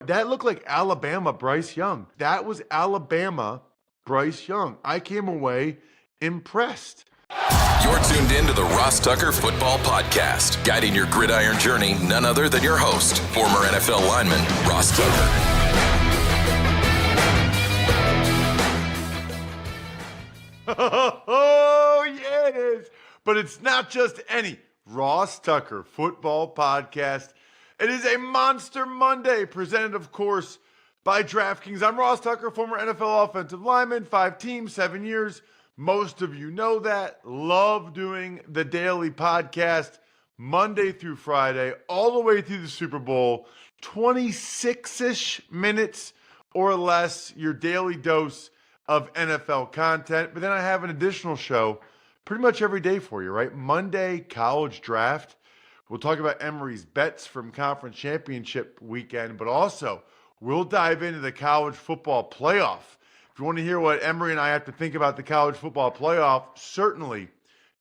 That looked like Alabama Bryce Young. That was Alabama Bryce Young. I came away impressed. You're tuned in to the Ross Tucker Football Podcast, guiding your gridiron journey, none other than your host, former NFL lineman, Ross Tucker. Oh, yeah, it is. But it's not just any Ross Tucker Football Podcast. It is a Monster Monday, presented, of course, by DraftKings. I'm Ross Tucker, former NFL offensive lineman, 5 teams, 7 years. Most of you know that. Love doing the daily podcast Monday through Friday, all the way through the Super Bowl. 26-ish minutes or less, your daily dose of NFL content. But then I have an additional show pretty much every day for you, right? Monday, college draft. We'll talk about Emory's bets from conference championship weekend, but also we'll dive into the college football playoff. If you want to hear what Emory and I have to think about the college football playoff, certainly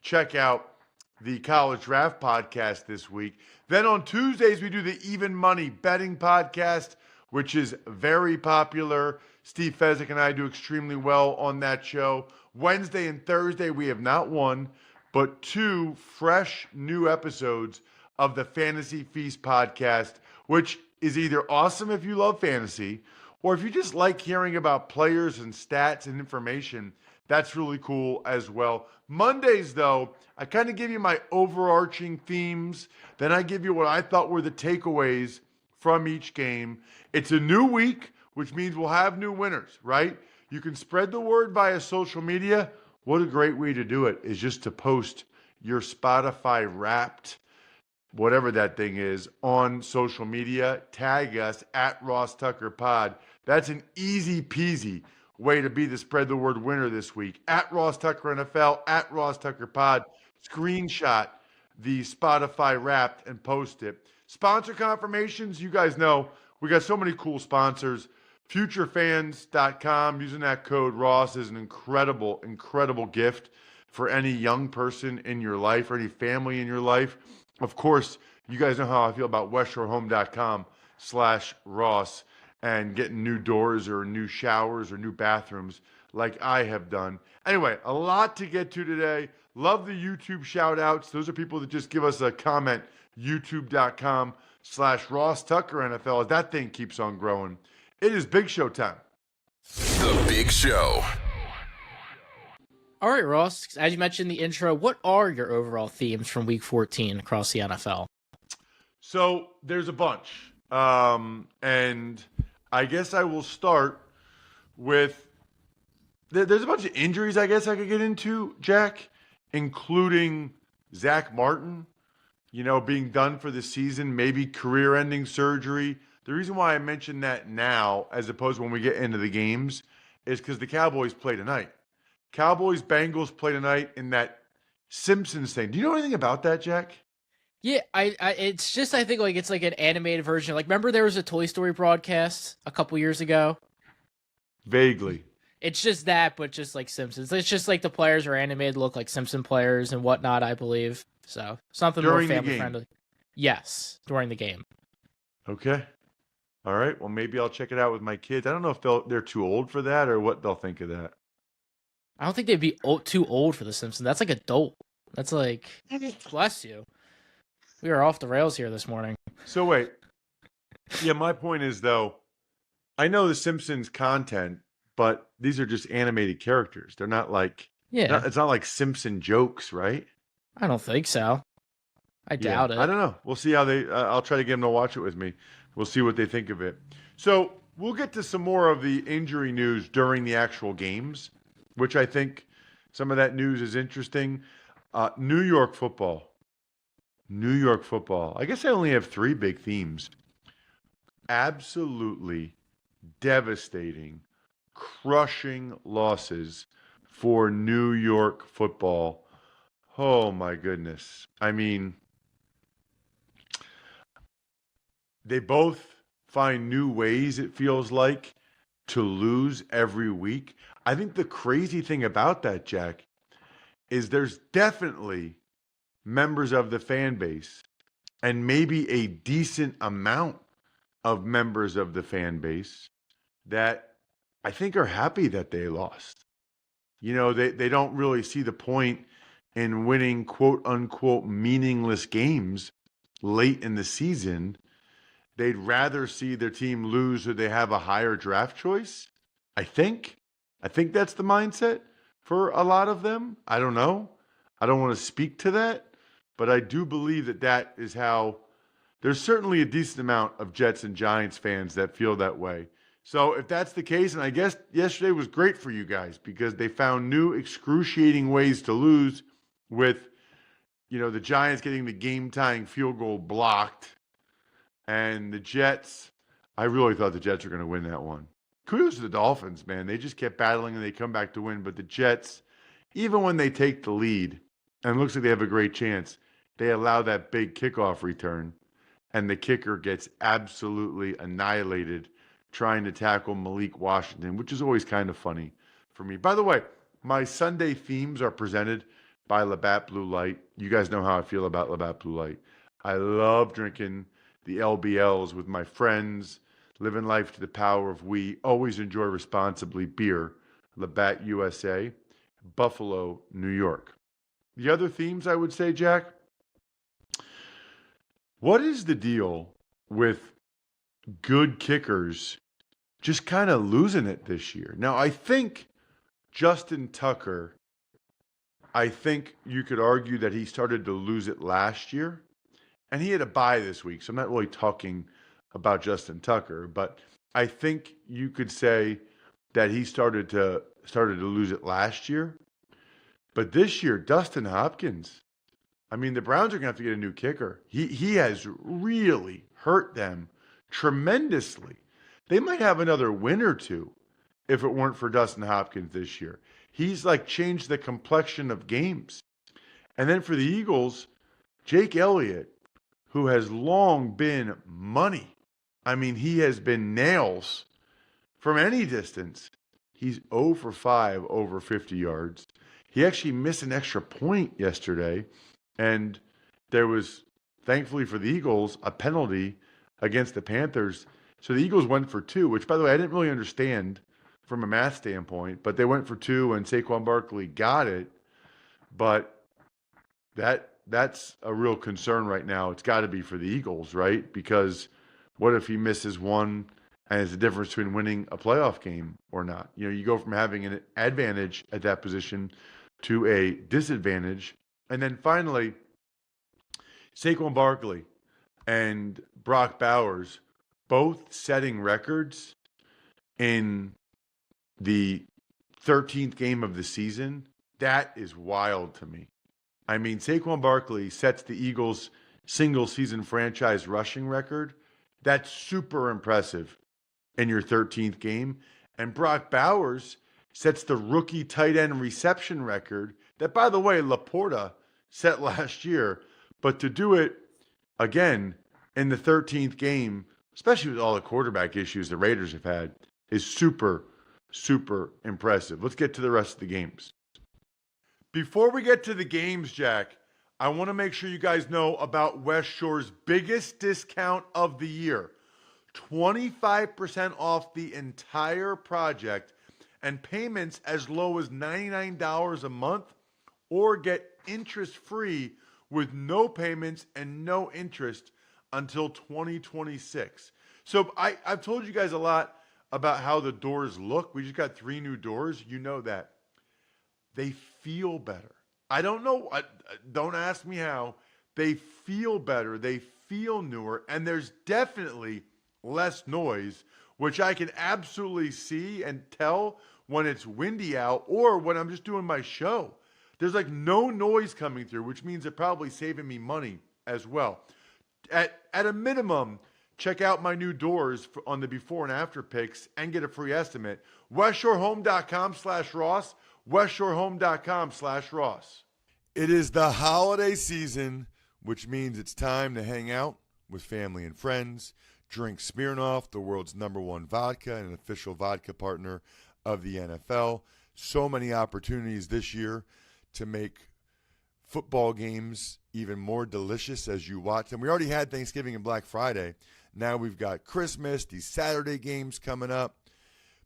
check out the college draft podcast this week. Then on Tuesdays, we do the Even Money betting podcast, which is very popular. Steve Fezzik and I do extremely well on that show. Wednesday and Thursday, we have not one, but 2 fresh new episodes of the Fantasy Feast podcast, which is either awesome if you love fantasy, or if you just like hearing about players and stats and information, that's really cool as well. Mondays, though, I kind of give you my overarching themes. Then I give you what I thought were the takeaways from each game. It's a new week, which means we'll have new winners, right? You can spread the word via social media. What a great way to do it is just to post your Spotify Wrapped, whatever that thing is, on social media. Tag us at Ross Tucker Pod. That's an easy peasy way to be the spread the word winner this week. At Ross Tucker NFL, at Ross Tucker Pod. Screenshot the Spotify Wrapped and post it. Sponsor confirmations, you guys know we got so many cool sponsors. Futurefans.com, using that code Ross is an incredible, incredible gift for any young person in your life or any family in your life. Of course, you guys know how I feel about westshoreHome.com/Ross and getting new doors or new showers or new bathrooms like I have done. Anyway, a lot to get to today. Love the YouTube shout outs. Those are people that just give us a comment. YouTube.com/Ross Tucker NFL. That thing keeps on growing. It is Big Show time. The Big Show. All right, Ross, as you mentioned in the intro, what are your overall themes from Week 14 across the NFL? So there's a bunch. And I guess I will start with, there's a bunch of injuries I guess I could get into, Jack, including Zach Martin, being done for the season, maybe career-ending surgery. The reason why I mention that now, as opposed to when we get into the games, is because the Cowboys play tonight. Cowboys-Bengals play tonight in that Simpsons thing. Do you know anything about that, Jack? Yeah, it's just, I think, like, it's like an animated version. Like, remember there was a Toy Story broadcast a couple years ago? Vaguely. It's just that, but just like Simpsons. It's just like the players are animated to look like Simpson players and whatnot, I believe. So, something During more the game. family-friendly. Yes, during the game. Okay. All right. Well, maybe I'll check it out with my kids. I don't know if they're too old for that or what they'll think of that. I don't think they'd be too old for The Simpsons. That's like adult. That's like, bless you. We are off the rails here this morning. So wait. Yeah, my point is, though, I know the Simpsons content, but these are just animated characters. They're not like, it's not like Simpson jokes, right? I don't think so. I doubt it. I don't know. We'll see how I'll try to get them to watch it with me. We'll see what they think of it. So we'll get to some more of the injury news during the actual games, which I think some of that news is interesting. New York football. I guess I only have 3 big themes. Absolutely devastating, crushing losses for New York football. Oh, my goodness. I mean, they both find new ways, it feels like, to lose every week. I think the crazy thing about that, Jack, is there's definitely members of the fan base and maybe a decent amount of members of the fan base that I think are happy that they lost. You know, they don't really see the point in winning quote unquote meaningless games late in the season. They'd rather see their team lose so they have a higher draft choice. I think that's the mindset for a lot of them. I don't know. I don't want to speak to that, but I do believe that that is how there's certainly a decent amount of Jets and Giants fans that feel that way. So if that's the case, and I guess yesterday was great for you guys because they found new excruciating ways to lose with, the Giants getting the game-tying field goal blocked and the Jets. I really thought the Jets were going to win that one. Kudos to the Dolphins, man. They just kept battling and they come back to win. But the Jets, even when they take the lead, and it looks like they have a great chance, they allow that big kickoff return, and the kicker gets absolutely annihilated trying to tackle Malik Washington, which is always kind of funny for me. By the way, my Sunday themes are presented by Labatt Blue Light. You guys know how I feel about Labatt Blue Light. I love drinking the LBLs with my friends, living life to the power of we. Always enjoy responsibly beer. Labatt USA, Buffalo, New York. The other themes I would say, Jack, what is the deal with good kickers just kind of losing it this year? Now, I think Justin Tucker, I think you could argue that he started to lose it last year, and he had a bye this week, so I'm not really talking about Justin Tucker, but I think you could say that he started to lose it last year. But this year, Dustin Hopkins, I mean, the Browns are going to have to get a new kicker. He has really hurt them tremendously. They might have another win or two if it weren't for Dustin Hopkins this year. He's like changed the complexion of games. And then for the Eagles, Jake Elliott, who has long been money. I mean, he has been nails from any distance. He's 0 for 5 over 50 yards. He actually missed an extra point yesterday. And there was, thankfully for the Eagles, a penalty against the Panthers. So the Eagles went for 2, which, by the way, I didn't really understand from a math standpoint. But they went for 2, and Saquon Barkley got it. But that's a real concern right now. It's got to be for the Eagles, right? Because what if he misses one and it's the difference between winning a playoff game or not? You go from having an advantage at that position to a disadvantage. And then finally, Saquon Barkley and Brock Bowers both setting records in the 13th game of the season. That is wild to me. I mean, Saquon Barkley sets the Eagles' single-season franchise rushing record. That's super impressive in your 13th game. And Brock Bowers sets the rookie tight end reception record that, by the way, Laporta set last year. But to do it again in the 13th game, especially with all the quarterback issues the Raiders have had, is super, super impressive. Let's get to the rest of the games. Before we get to the games, Jack, I want to make sure you guys know about West Shore's biggest discount of the year. 25% off the entire project and payments as low as $99 a month, or get interest-free with no payments and no interest until 2026. So I've told you guys a lot about how the doors look. We just got 3 new doors. You know that. They feel better. I don't know. Don't ask me how. They feel better. They feel newer. And there's definitely less noise, which I can absolutely see and tell when it's windy out or when I'm just doing my show. There's like no noise coming through, which means they're probably saving me money as well. At a minimum, check out my new doors on the before and after pics and get a free estimate. WestShoreHome.com/Ross. WestShoreHome.com/Ross. It is the holiday season, which means it's time to hang out with family and friends, drink Smirnoff, the world's #1 vodka and an official vodka partner of the NFL. So many opportunities this year to make football games even more delicious as you watch them. We already had Thanksgiving and Black Friday. Now we've got Christmas, these Saturday games coming up.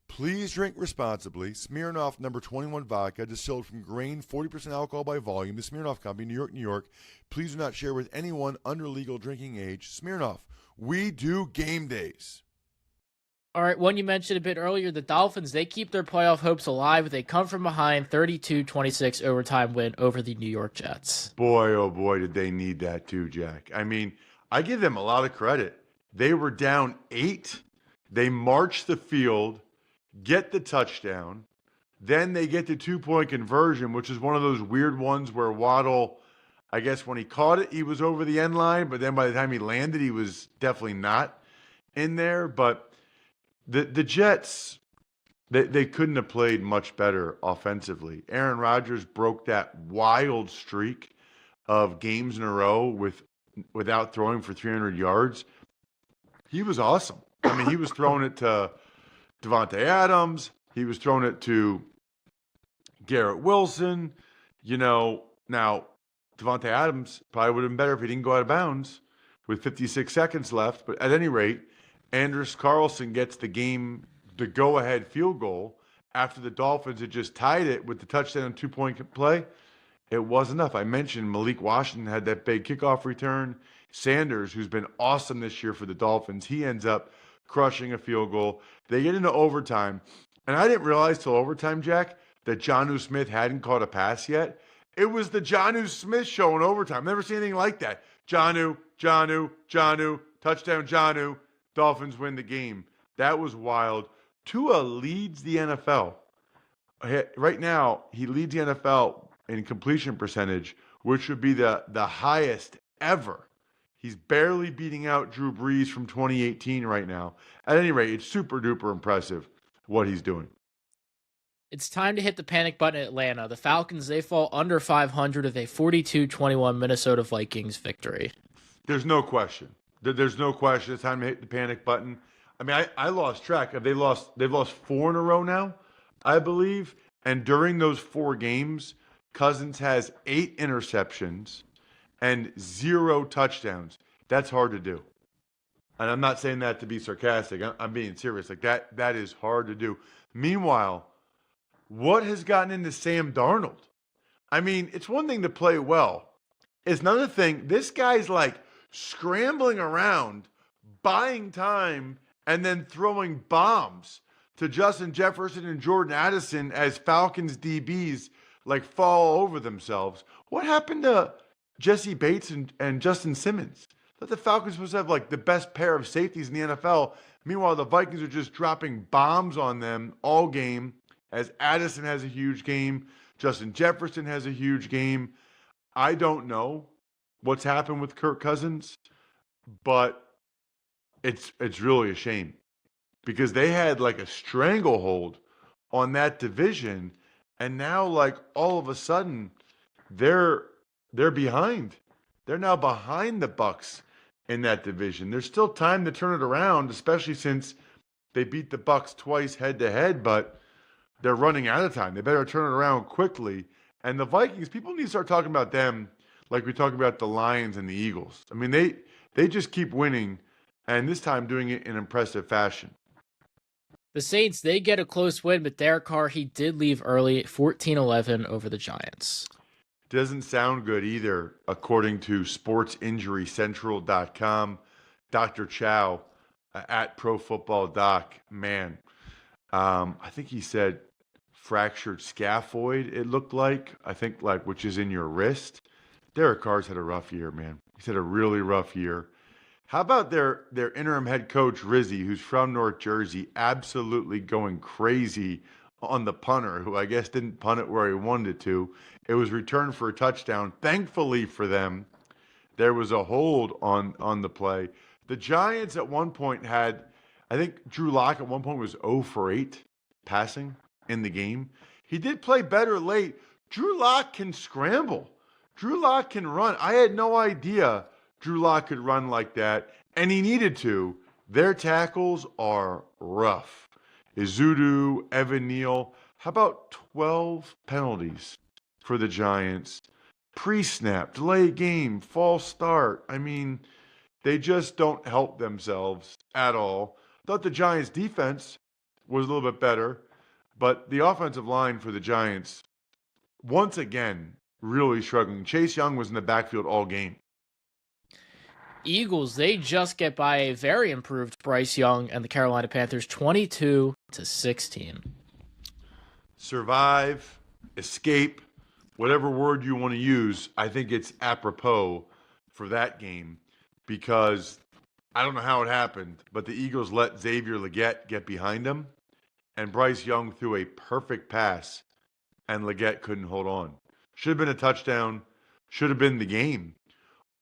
Please drink responsibly. Smirnoff number 21 vodka, distilled from grain, 40% alcohol by volume. The Smirnoff Company, New York, New York. Please do not share with anyone under legal drinking age. Smirnoff, we do game days. All right, one you mentioned a bit earlier, the Dolphins, they keep their playoff hopes alive. They come from behind, 32-26 overtime win over the New York Jets. Boy, oh boy, did they need that too, Jack. I mean, I give them a lot of credit. They were down 8. They marched the field, get the touchdown. Then they get the 2-point conversion, which is one of those weird ones where Waddle, I guess when he caught it, he was over the end line, but then by the time he landed, he was definitely not in there. But the Jets, they couldn't have played much better offensively. Aaron Rodgers broke that wild streak of games in a row without throwing for 300 yards. He was awesome. I mean, he was throwing it to Devontae Adams. He was throwing it to Garrett Wilson. You know, now Devontae Adams probably would have been better if he didn't go out of bounds with 56 seconds left. But at any rate, Anders Carlson gets the go-ahead field goal after the Dolphins had just tied it with the touchdown and 2-point play. It was enough. I mentioned Malik Washington had that big kickoff return. Sanders, who's been awesome this year for the Dolphins, he ends up crushing a field goal. They get into overtime. And I didn't realize till overtime, Jack, that Jonnu Smith hadn't caught a pass yet. It was the Jonnu Smith show in overtime. Never seen anything like that. Jonnu, touchdown Jonnu. Dolphins win the game. That was wild. Tua leads the NFL. Right now, he leads the NFL in completion percentage, which would be the highest ever. He's barely beating out Drew Brees from 2018 right now. At any rate, it's super duper impressive what he's doing. It's time to hit the panic button in Atlanta. The Falcons, they fall under 500 with a 42-21 Minnesota Vikings victory. There's no question. There's no question. It's time to hit the panic button. I mean, I lost track. They've lost 4 in a row now, I believe. And during those 4 games, Cousins has 8 interceptions and 0 touchdowns. That's hard to do. And I'm not saying that to be sarcastic. I'm being serious. Like that is hard to do. Meanwhile, what has gotten into Sam Darnold? I mean, it's one thing to play well. It's another thing. This guy's like scrambling around, buying time, and then throwing bombs to Justin Jefferson and Jordan Addison as Falcons DBs like fall over themselves. What happened to Jesse Bates and Justin Simmons? That the Falcons supposed to have like the best pair of safeties in the NFL. Meanwhile, the Vikings are just dropping bombs on them all game as Addison has a huge game. Justin Jefferson has a huge game. I don't know what's happened with Kirk Cousins, but it's really a shame because they had like a stranglehold on that division, and now like all of a sudden they're behind. They're now behind the Bucs in that division. There's still time to turn it around, especially since they beat the Bucs twice head to head, but they're running out of time. They better turn it around quickly. And the Vikings, people need to start talking about them like we talk about the Lions and the Eagles. I mean, they just keep winning, and this time doing it in impressive fashion. The Saints, they get a close win, but Derek Carr, he did leave early, 14-11 over the Giants. Doesn't sound good either, according to sportsinjurycentral.com. Dr. Chow at Pro Football Doc, man, I think he said fractured scaphoid, it looked like. I think, like, which is in your wrist. Derek Carr's had a rough year, man. He's had a really rough year. How about their interim head coach, Rizzi, who's from North Jersey, absolutely going crazy on the punter, who I guess didn't punt it where he wanted to. It was returned for a touchdown. Thankfully for them, there was a hold on the play. The Giants at one point had, I think Drew Lock at one point was 0 for 8 passing in the game. He did play better late. Drew Lock can scramble. Drew Lock can run. I had no idea Drew Lock could run like that, and he needed to. Their tackles are rough. Izudu, Evan Neal. How about 12 penalties for the Giants? Pre-snap, delay game, false start. I mean, They just don't help themselves at all. Thought the Giants' defense was a little bit better, but the offensive line for the Giants, once again, really struggling. Chase Young was in the backfield all game. Eagles, they just get by a very improved Bryce Young and the Carolina Panthers 22-16. Survive, escape, whatever word you want to use, I think it's apropos for that game because I don't know how it happened, but the Eagles let Xavier Legette get behind them, and Bryce Young threw a perfect pass, and Legette couldn't hold on. Should have been a touchdown, should have been the game.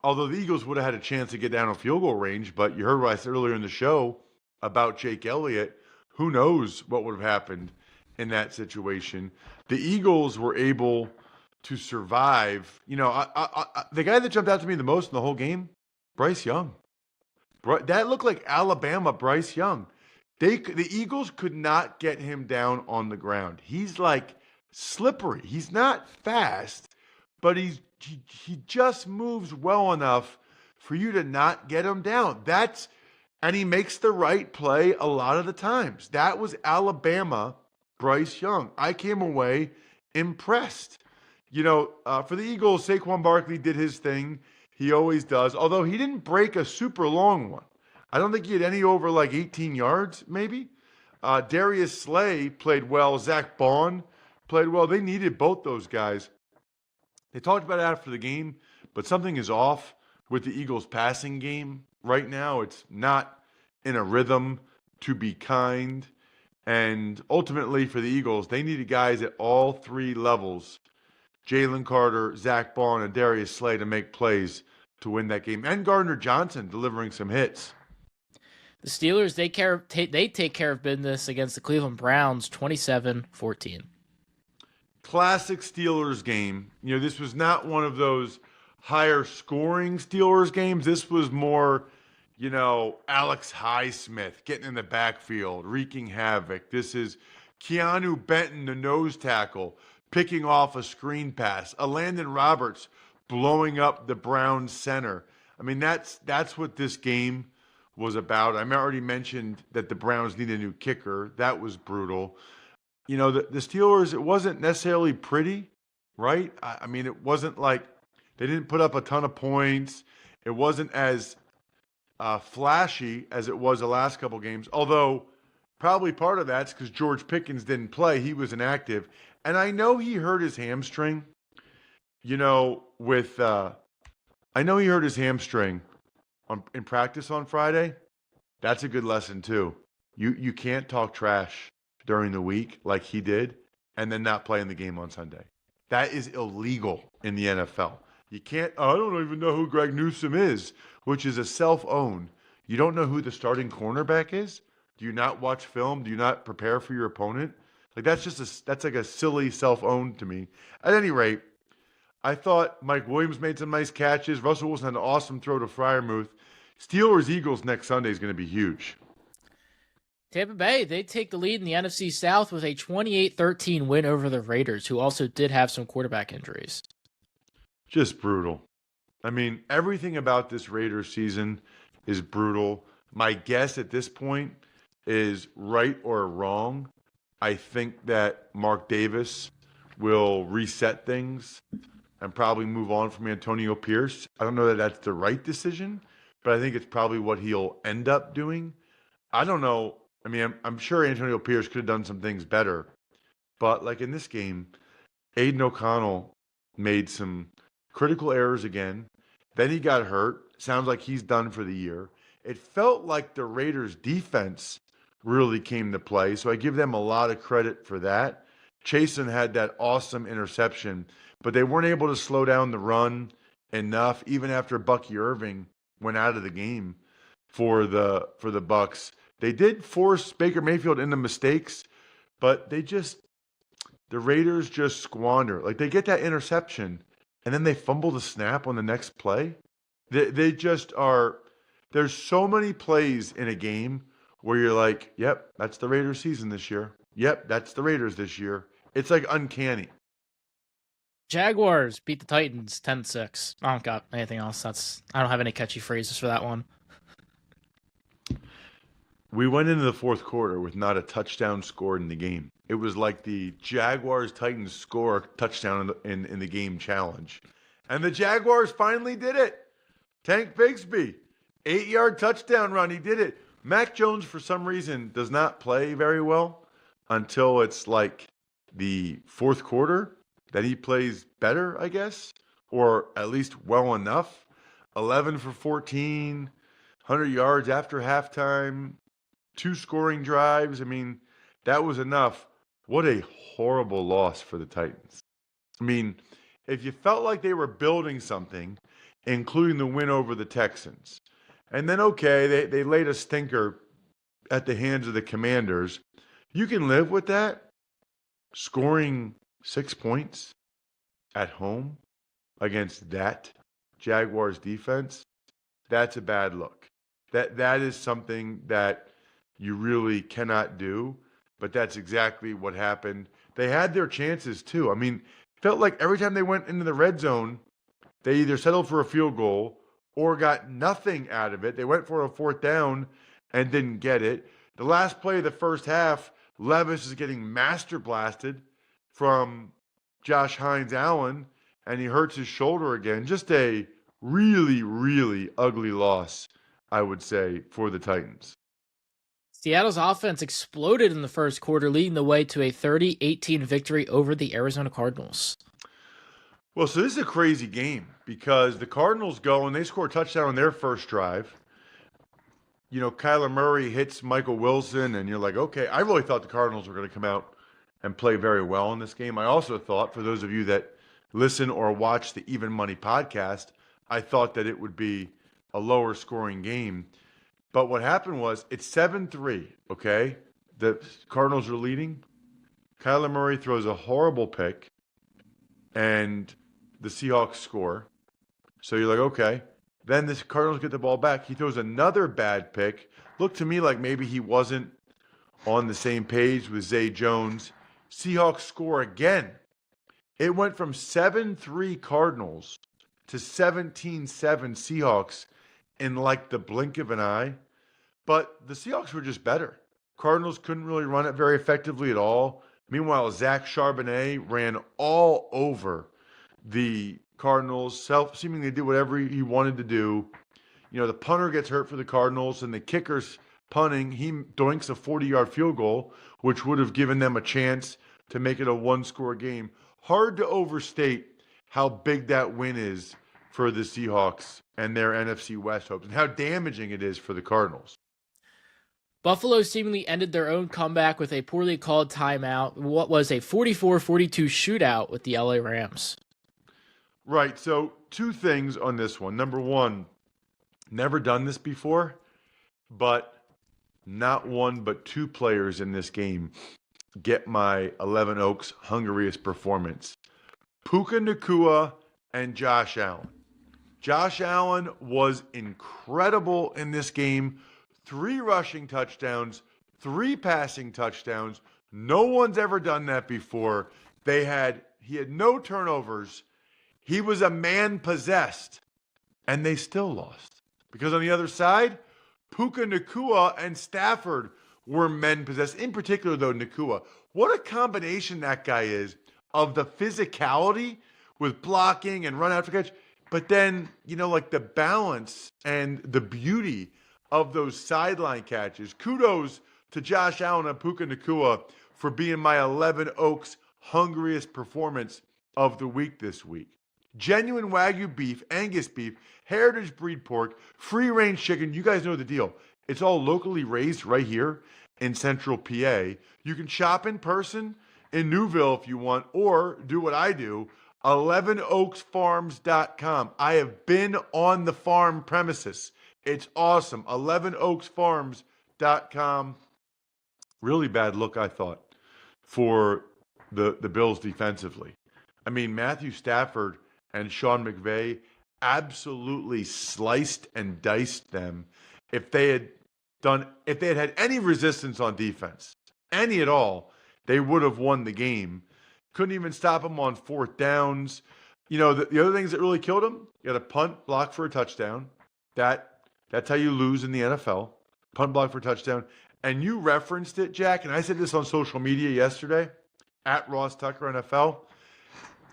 Although the Eagles would have had a chance to get down a field goal range, but you heard what I said earlier in the show about Jake Elliott. Who knows what would have happened in that situation. The Eagles were able to survive. You know, the guy that jumped out to me the most in the whole game, Bryce Young. That looked like Alabama Bryce Young. The Eagles could not get him down on the ground. He's like slippery. He's not fast, but he just moves well enough for you to not get him down. And he makes the right play a lot of the times. That was Alabama Bryce Young. I came away impressed. You know, for the Eagles, Saquon Barkley did his thing. He always does, although he didn't break a super long one. I don't think he had any over like 18 yards, maybe. Darius Slay played well. Zach Bond played well. They needed both those guys. They talked about it after the game, but something is off with the Eagles' passing game right now. It's not in a rhythm to be kind. And ultimately for the Eagles, they needed guys at all three levels, Jalen Carter, Zach Bond, and Darius Slay, to make plays to win that game. And Gardner Johnson delivering some hits. The Steelers, they take care of business against the Cleveland Browns 27-14. Classic Steelers game. You know, this was not one of those higher scoring Steelers games. This was more, you know, Alex Highsmith getting in the backfield, wreaking havoc. This is Keanu Benton, the nose tackle, picking off a screen pass. A Landon Roberts blowing up the Browns center. I mean, that's what this game was about. I already mentioned that the Browns need a new kicker. That was brutal. You know, the Steelers, it wasn't necessarily pretty, right? I mean, it wasn't like they didn't put up a ton of points. It wasn't as flashy as it was the last couple games, although probably part of that's because George Pickens didn't play. He was inactive. And I know he hurt his hamstring, you know, I know he hurt his hamstring in practice on Friday. That's a good lesson, too. You can't talk trash during the week like he did and then not play in the game on Sunday. That is illegal in the NFL. You can't, I don't even know who Greg Newsome is, which is a self-owned. You don't know who the starting cornerback is? Do you not watch film? Do you not prepare for your opponent? Like that's like a silly self-owned to me. At any rate, I thought Mike Williams made some nice catches. Russell Wilson had an awesome throw to Freiermuth. Steelers-Eagles next Sunday is going to be huge. Tampa Bay, they take the lead in the NFC South with a 28-13 win over the Raiders, who also did have some quarterback injuries. Just brutal. I mean, everything about this Raiders season is brutal. My guess at this point is right or wrong. I think that Mark Davis will reset things and probably move on from Antonio Pierce. I don't know that that's the right decision, but I think it's probably what he'll end up doing. I don't know. I mean, I'm sure Antonio Pierce could have done some things better. But like in this game, Aiden O'Connell made some critical errors again. Then he got hurt. Sounds like he's done for the year. It felt like the Raiders' defense really came to play, so I give them a lot of credit for that. Chasen had that awesome interception, but they weren't able to slow down the run enough, even after Bucky Irving went out of the game for the Bucs. They did force Baker Mayfield into mistakes, but the Raiders just squander. Like they get that interception, and then they fumble the snap on the next play. They just are. There's so many plays in a game where you're like, yep, that's the Raiders season this year. Yep, that's the Raiders this year. It's like uncanny. Jaguars beat the Titans 10-6. I don't got anything else. I don't have any catchy phrases for that one. We went into the fourth quarter with not a touchdown scored in the game. It was like the Jaguars-Titans score a touchdown in the game challenge. And the Jaguars finally did it. Tank Bigsby, 8-yard touchdown run. He did it. Mac Jones, for some reason, does not play very well until it's like the fourth quarter. Then he plays better, I guess, or at least well enough. 11 for 14, 100 yards after halftime, 2 scoring drives. I mean, that was enough. What a horrible loss for the Titans. I mean, if you felt like they were building something, including the win over the Texans, and then, okay, they laid a stinker at the hands of the Commanders, you can live with that. Scoring 6 points at home against that Jaguars defense, that's a bad look. That is something that you really cannot do, but that's exactly what happened. They had their chances too. I mean, felt like every time they went into the red zone, they either settled for a field goal or got nothing out of it. They went for a fourth down and didn't get it. The last play of the first half, Levis is getting master blasted from Josh Hines-Allen, and he hurts his shoulder again. Just a really, really ugly loss, I would say, for the Titans. Seattle's offense exploded in the first quarter, leading the way to a 30-18 victory over the Arizona Cardinals. Well, so this is a crazy game because the Cardinals go and they score a touchdown on their first drive. You know, Kyler Murray hits Michael Wilson, and you're like, okay, I really thought the Cardinals were going to come out and play very well in this game. I also thought, for those of you that listen or watch the Even Money podcast, I thought that it would be a lower scoring game. But what happened was it's 7-3, okay? The Cardinals are leading. Kyler Murray throws a horrible pick, and the Seahawks score. So you're like, okay. Then the Cardinals get the ball back. He throws another bad pick. Looked to me like maybe he wasn't on the same page with Zay Jones. Seahawks score again. It went from 7-3 Cardinals to 17-7 Seahawks in like the blink of an eye. But the Seahawks were just better. Cardinals couldn't really run it very effectively at all. Meanwhile, Zach Charbonnet ran all over the Cardinals, seemingly did whatever he wanted to do. You know, the punter gets hurt for the Cardinals, and the kicker's punting. He doinks a 40-yard field goal, which would have given them a chance to make it a one-score game. Hard to overstate how big that win is for the Seahawks and their NFC West hopes, and how damaging it is for the Cardinals. Buffalo seemingly ended their own comeback with a poorly called timeout. What was a 44-42 shootout with the LA Rams. Right, so 2 things on this one. Number 1, never done this before, but not 1 but 2 players in this game get my 11 Oaks hungriest performance. Puka Nacua and Josh Allen. Josh Allen was incredible in this game. 3 rushing touchdowns, 3 passing touchdowns. No one's ever done that before. He had no turnovers. He was a man possessed, and they still lost. Because on the other side, Puka Nacua and Stafford were men possessed. In particular, though, Nacua. What a combination that guy is of the physicality with blocking and run after catch, but then, you know, like the balance and the beauty of those sideline catches. Kudos to Josh Allen and Puka Nacua for being my 11 Oaks hungriest performance of the week this week. Genuine Wagyu beef, Angus beef, heritage breed pork, free-range chicken. You guys know the deal. It's all locally raised right here in Central PA. You can shop in person in Newville if you want, or do what I do, 11oaksfarms.com. I have been on the farm premises. It's awesome. 11oaksfarms.com. Really bad look, I thought, for the Bills defensively. I mean, Matthew Stafford and Sean McVay absolutely sliced and diced them. If they had had any resistance on defense, any at all, they would have won the game. Couldn't even stop him on fourth downs. The other things that really killed him, you got a punt block for a touchdown. That's how you lose in the NFL. Punt block for a touchdown. And you referenced it, Jack, and I said this on social media yesterday, at Ross Tucker NFL.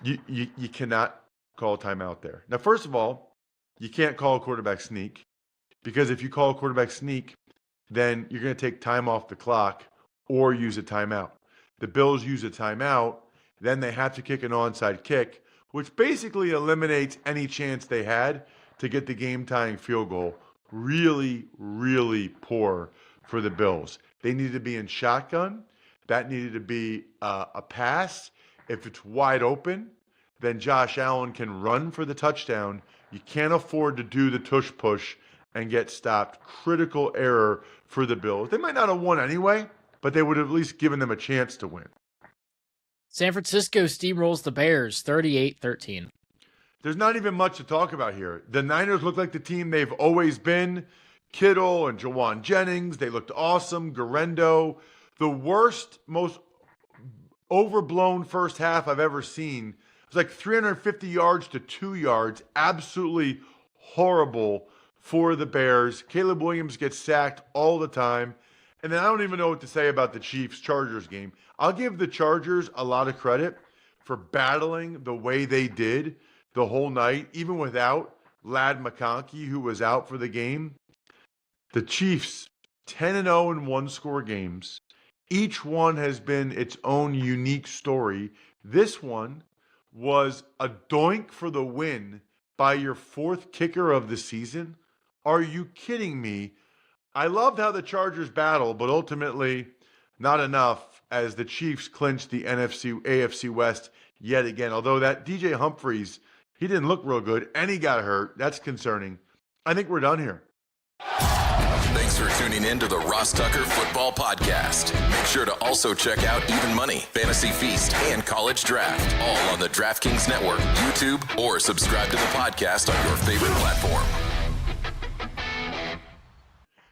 You cannot call a timeout there. Now, first of all, you can't call a quarterback sneak, because if you call a quarterback sneak, then you're going to take time off the clock or use a timeout. The Bills use a timeout, then they have to kick an onside kick, which basically eliminates any chance they had to get the game-tying field goal. Really, really poor for the Bills. They needed to be in shotgun. That needed to be a pass. If it's wide open, then Josh Allen can run for the touchdown. You can't afford to do the tush push and get stopped. Critical error for the Bills. They might not have won anyway, but they would have at least given them a chance to win. San Francisco steamrolls the Bears 38-13. There's not even much to talk about here. The Niners look like the team they've always been. Kittle and Jawan Jennings, they looked awesome. Garendo, the worst, most overblown first half I've ever seen. It was like 350 yards to 2 yards. Absolutely horrible for the Bears. Caleb Williams gets sacked all the time. And then I don't even know what to say about the Chiefs-Chargers game. I'll give the Chargers a lot of credit for battling the way they did the whole night, even without Ladd McConkey, who was out for the game. The Chiefs, 10-0 in one-score games. Each one has been its own unique story. This one was a doink for the win by your fourth kicker of the season. Are you kidding me? I loved how the Chargers battled, but ultimately not enough as the Chiefs clinched the AFC West yet again. Although that DJ Humphries, he didn't look real good, and he got hurt. That's concerning. I think we're done here. Thanks for tuning in to the Ross Tucker Football Podcast. Make sure to also check out Even Money, Fantasy Feast, and College Draft, all on the DraftKings Network, YouTube, or subscribe to the podcast on your favorite platform.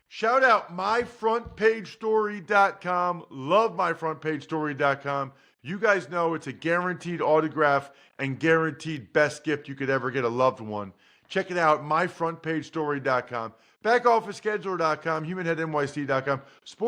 Shout out myfrontpagestory.com. Love myfrontpagestory.com. You guys know it's a guaranteed autograph and guaranteed best gift you could ever get a loved one. Check it out, myfrontpagestory.com. Backofficescheduler.com, humanheadnyc.com. Sports